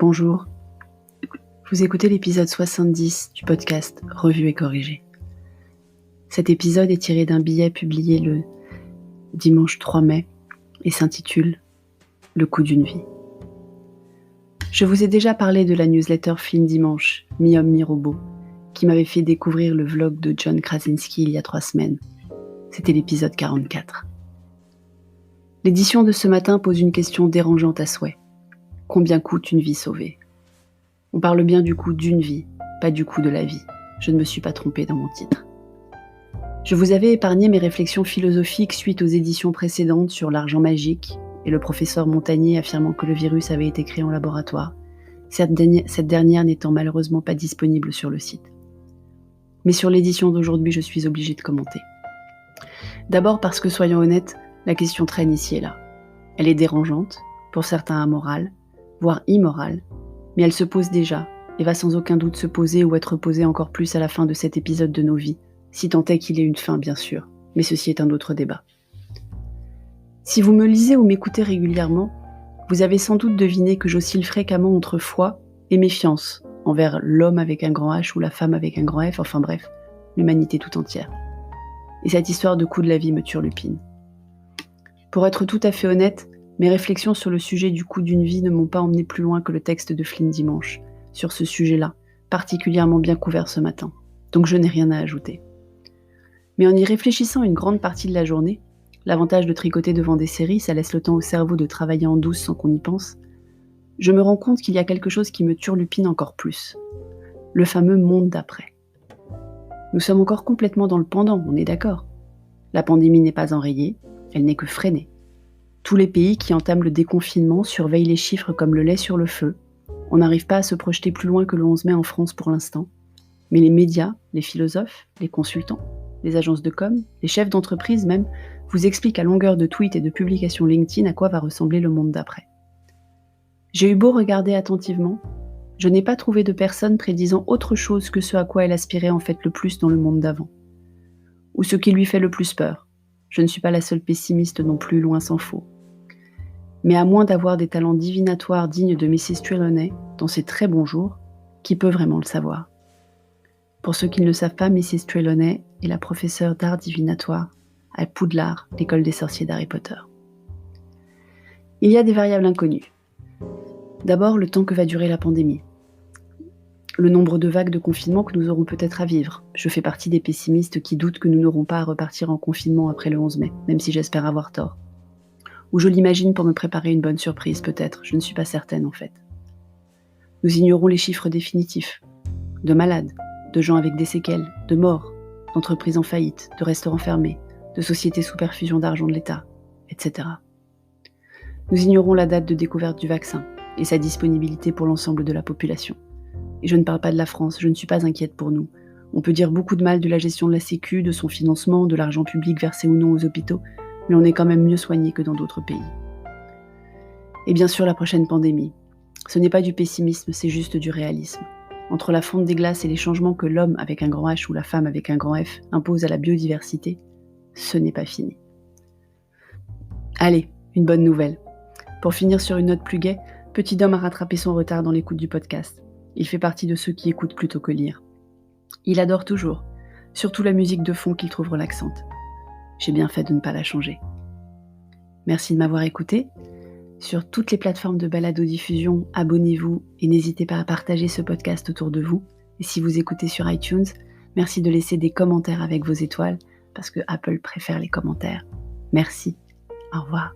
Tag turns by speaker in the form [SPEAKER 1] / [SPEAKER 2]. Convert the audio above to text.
[SPEAKER 1] Bonjour, vous écoutez l'épisode 70 du podcast Revue et corrigé. Cet épisode est tiré d'un billet publié le dimanche 3 mai et s'intitule « Le coup d'une vie ». Je vous ai déjà parlé de la newsletter Film Dimanche, mi-homme mi-robot, qui m'avait fait découvrir le vlog de John Krasinski il y a 3 semaines. C'était l'épisode 44. L'édition de ce matin pose une question dérangeante à souhait. Combien coûte une vie sauvée ? On parle bien du coût d'une vie, pas du coût de la vie. Je ne me suis pas trompée dans mon titre. Je vous avais épargné mes réflexions philosophiques suite aux éditions précédentes sur l'argent magique et le professeur Montagnier affirmant que le virus avait été créé en laboratoire, cette dernière n'étant malheureusement pas disponible sur le site. Mais sur l'édition d'aujourd'hui, je suis obligée de commenter. D'abord parce que, soyons honnêtes, la question traîne ici et là. Elle est dérangeante, pour certains amorale, voire immorale, mais elle se pose déjà, et va sans aucun doute se poser ou être posée encore plus à la fin de cet épisode de nos vies, si tant est qu'il ait une fin bien sûr, mais ceci est un autre débat. Si vous me lisez ou m'écoutez régulièrement, vous avez sans doute deviné que j'oscille fréquemment entre foi et méfiance envers l'homme avec un grand H ou la femme avec un grand F, enfin bref, l'humanité tout entière. Et cette histoire de coût de la vie me turlupine. Pour être tout à fait honnête, mes réflexions sur le sujet du coût d'une vie ne m'ont pas emmené plus loin que le texte de Film Dimanche, sur ce sujet-là, particulièrement bien couvert ce matin, donc je n'ai rien à ajouter. Mais en y réfléchissant une grande partie de la journée, l'avantage de tricoter devant des séries, ça laisse le temps au cerveau de travailler en douce sans qu'on y pense, je me rends compte qu'il y a quelque chose qui me turlupine encore plus. Le fameux monde d'après. Nous sommes encore complètement dans le pendant, on est d'accord. La pandémie n'est pas enrayée, elle n'est que freinée. Tous les pays qui entament le déconfinement surveillent les chiffres comme le lait sur le feu. On n'arrive pas à se projeter plus loin que le 11 mai en France pour l'instant. Mais les médias, les philosophes, les consultants, les agences de com, les chefs d'entreprise même, vous expliquent à longueur de tweets et de publications LinkedIn à quoi va ressembler le monde d'après. J'ai eu beau regarder attentivement, je n'ai pas trouvé de personne prédisant autre chose que ce à quoi elle aspirait en fait le plus dans le monde d'avant. Ou ce qui lui fait le plus peur. Je ne suis pas la seule pessimiste non plus, loin s'en faut. Mais à moins d'avoir des talents divinatoires dignes de Mrs. Trelawney, dans ses très bons jours, qui peut vraiment le savoir ? Pour ceux qui ne le savent pas, Mrs. Trelawney est la professeure d'art divinatoire à Poudlard, l'école des sorciers d'Harry Potter. Il y a des variables inconnues. D'abord, le temps que va durer la pandémie. Le nombre de vagues de confinement que nous aurons peut-être à vivre. Je fais partie des pessimistes qui doutent que nous n'aurons pas à repartir en confinement après le 11 mai, même si j'espère avoir tort. Ou je l'imagine pour me préparer une bonne surprise, peut-être, je ne suis pas certaine en fait. Nous ignorons les chiffres définitifs. De malades, de gens avec des séquelles, de morts, d'entreprises en faillite, de restaurants fermés, de sociétés sous perfusion d'argent de l'État, etc. Nous ignorons la date de découverte du vaccin et sa disponibilité pour l'ensemble de la population. Et je ne parle pas de la France, je ne suis pas inquiète pour nous. On peut dire beaucoup de mal de la gestion de la Sécu, de son financement, de l'argent public versé ou non aux hôpitaux, mais on est quand même mieux soigné que dans d'autres pays. Et bien sûr la prochaine pandémie. Ce n'est pas du pessimisme, c'est juste du réalisme. Entre la fonte des glaces et les changements que l'homme avec un grand H ou la femme avec un grand F impose à la biodiversité, ce n'est pas fini. Allez, une bonne nouvelle. Pour finir sur une note plus gaie, Petit Dom a rattrapé son retard dans l'écoute du podcast. Il fait partie de ceux qui écoutent plutôt que lire. Il adore toujours, surtout la musique de fond qu'il trouve relaxante. J'ai bien fait de ne pas la changer. Merci de m'avoir écouté. Sur toutes les plateformes de balado-diffusion, abonnez-vous et n'hésitez pas à partager ce podcast autour de vous. Et si vous écoutez sur iTunes, merci de laisser des commentaires avec vos étoiles, parce que Apple préfère les commentaires. Merci. Au revoir.